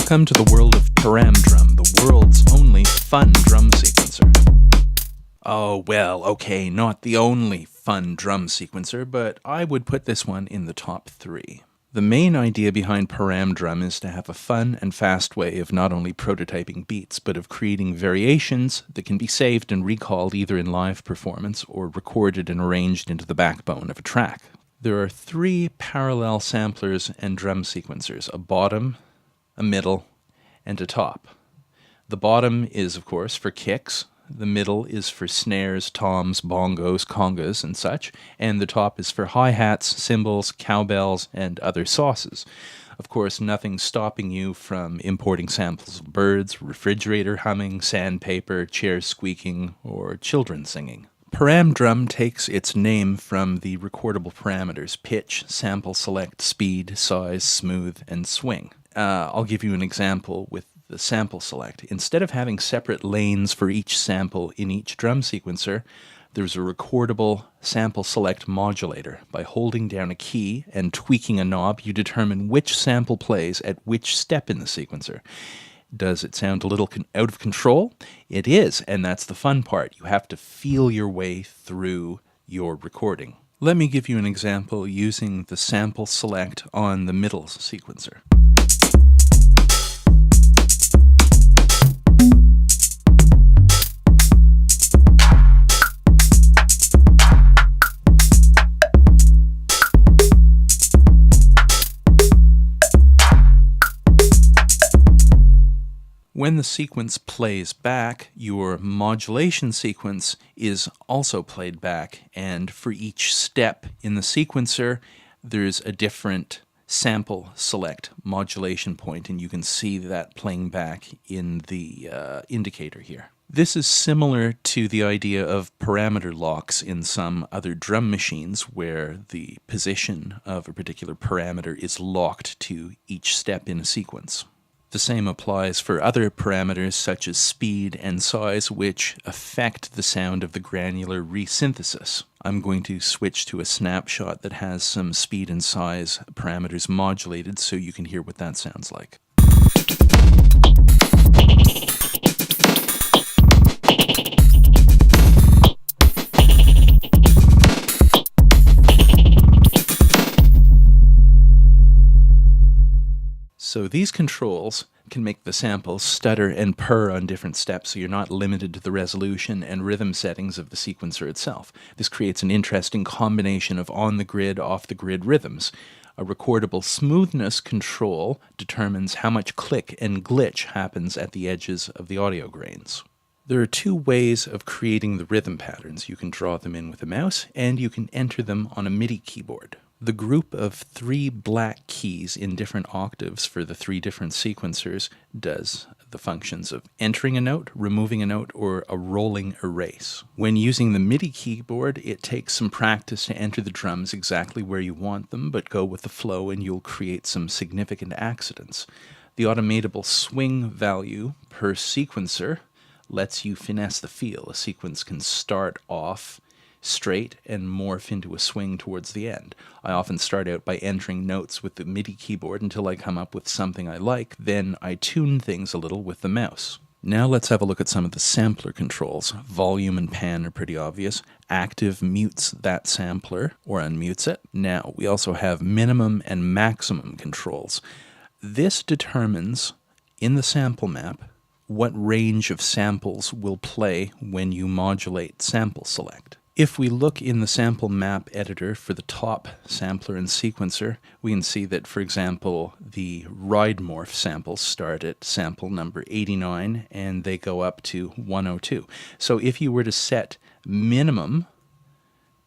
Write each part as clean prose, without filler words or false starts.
Welcome to the world of ParamDrum, the world's only fun drum sequencer. Oh, well, okay, not the only fun drum sequencer, but I would put this one in the top 3. The main idea behind ParamDrum is to have a fun and fast way of not only prototyping beats, but of creating variations that can be saved and recalled either in live performance or recorded and arranged into the backbone of a track. There are 3 parallel samplers and drum sequencers, a bottom, a middle, and a top. The bottom is, of course, for kicks, the middle is for snares, toms, bongos, congas, and such, and the top is for hi-hats, cymbals, cowbells, and other sauces. Of course, nothing's stopping you from importing samples of birds, refrigerator humming, sandpaper, chairs squeaking, or children singing. ParamDrum takes its name from the recordable parameters pitch, sample select, speed, size, smooth, and swing. I'll give you an example with the sample select. Instead of having separate lanes for each sample in each drum sequencer, there's a recordable sample select modulator. By holding down a key and tweaking a knob, you determine which sample plays at which step in the sequencer. Does it sound a little out of control? It is, and that's the fun part. You have to feel your way through your recording. Let me give you an example using the sample select on the middle sequencer. When the sequence plays back, your modulation sequence is also played back, and for each step in the sequencer, there's a different sample select modulation point, and you can see that playing back in the indicator here. This is similar to the idea of parameter locks in some other drum machines where the position of a particular parameter is locked to each step in a sequence. The same applies for other parameters such as speed and size, which affect the sound of the granular resynthesis. I'm going to switch to a snapshot that has some speed and size parameters modulated so you can hear what that sounds like. So these controls can make the samples stutter and purr on different steps, so you're not limited to the resolution and rhythm settings of the sequencer itself. This creates an interesting combination of on-the-grid, off-the-grid rhythms. A recordable smoothness control determines how much click and glitch happens at the edges of the audio grains. There are 2 ways of creating the rhythm patterns. You can draw them in with a mouse, and you can enter them on a MIDI keyboard. The group of 3 black keys in different octaves for the 3 different sequencers does the functions of entering a note, removing a note, or a rolling erase. When using the MIDI keyboard, it takes some practice to enter the drums exactly where you want them, but go with the flow and you'll create some significant accidents. The automatable swing value per sequencer lets you finesse the feel. A sequence can start off straight and morph into a swing towards the end. I often start out by entering notes with the MIDI keyboard until I come up with something I like, then I tune things a little with the mouse. Now let's have a look at some of the sampler controls. Volume and pan are pretty obvious. Active mutes that sampler or unmutes it. Now we also have minimum and maximum controls. This determines in the sample map what range of samples will play when you modulate sample select. If we look in the sample map editor for the top sampler and sequencer, we can see that, for example, the ride morph samples start at sample number 89 and they go up to 102. So if you were to set minimum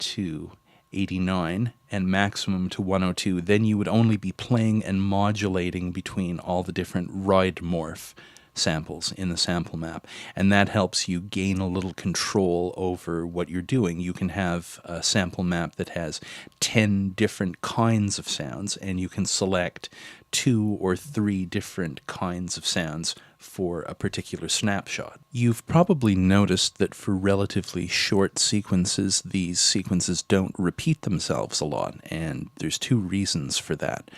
to 89 and maximum to 102, then you would only be playing and modulating between all the different ride morph samples in the sample map, and that helps you gain a little control over what you're doing. You can have a sample map that has 10 different kinds of sounds, and you can select 2 or 3 different kinds of sounds for a particular snapshot. You've probably noticed that for relatively short sequences, these sequences don't repeat themselves a lot, and there's 2 reasons for that.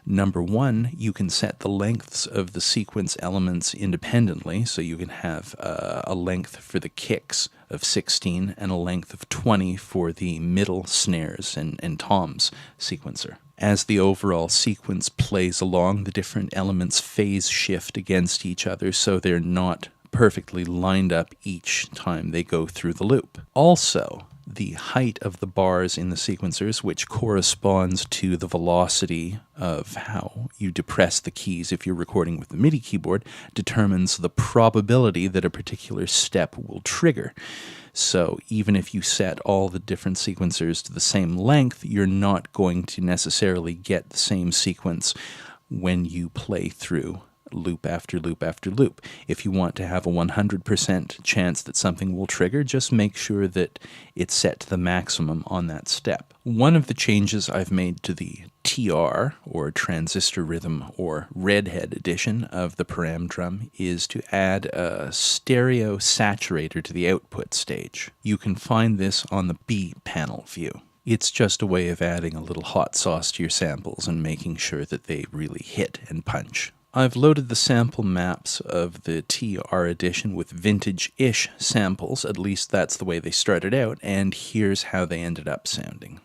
Number one, you can set the lengths of the sequence elements independently, so you can have a length for the kicks of 16 and a length of 20 for the middle snares and toms sequencer. As the overall sequence plays along, the different elements phase shift against each other, so they're not perfectly lined up each time they go through the loop. Also, the height of the bars in the sequencers, which corresponds to the velocity of how you depress the keys if you're recording with the MIDI keyboard, determines the probability that a particular step will trigger. So even if you set all the different sequencers to the same length, you're not going to necessarily get the same sequence when you play through loop after loop after loop. If you want to have a 100% chance that something will trigger, just make sure that it's set to the maximum on that step. One of the changes I've made to the TR, or Transistor Rhythm, or Redhead edition of the ParamDrum is to add a stereo saturator to the output stage. You can find this on the B panel view. It's just a way of adding a little hot sauce to your samples and making sure that they really hit and punch. I've loaded the sample maps of the TR edition with vintage-ish samples, at least that's the way they started out, and here's how they ended up sounding.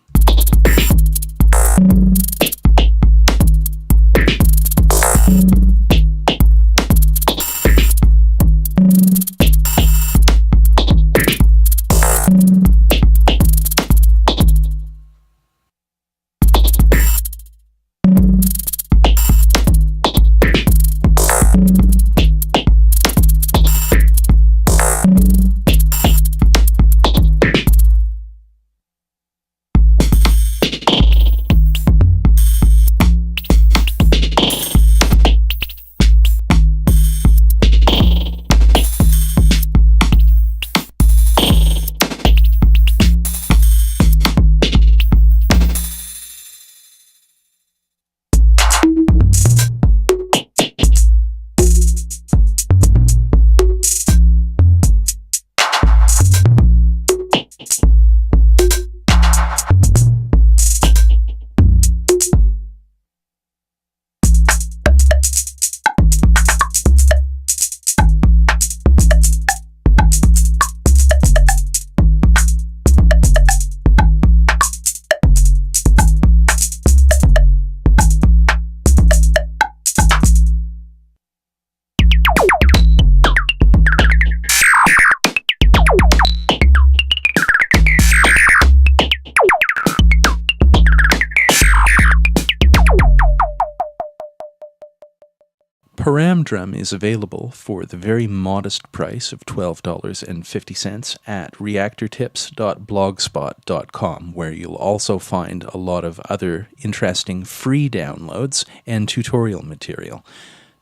ParamDrum is available for the very modest price of $12.50 at reactortips.blogspot.com, where you'll also find a lot of other interesting free downloads and tutorial material.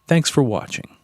Thanks for watching.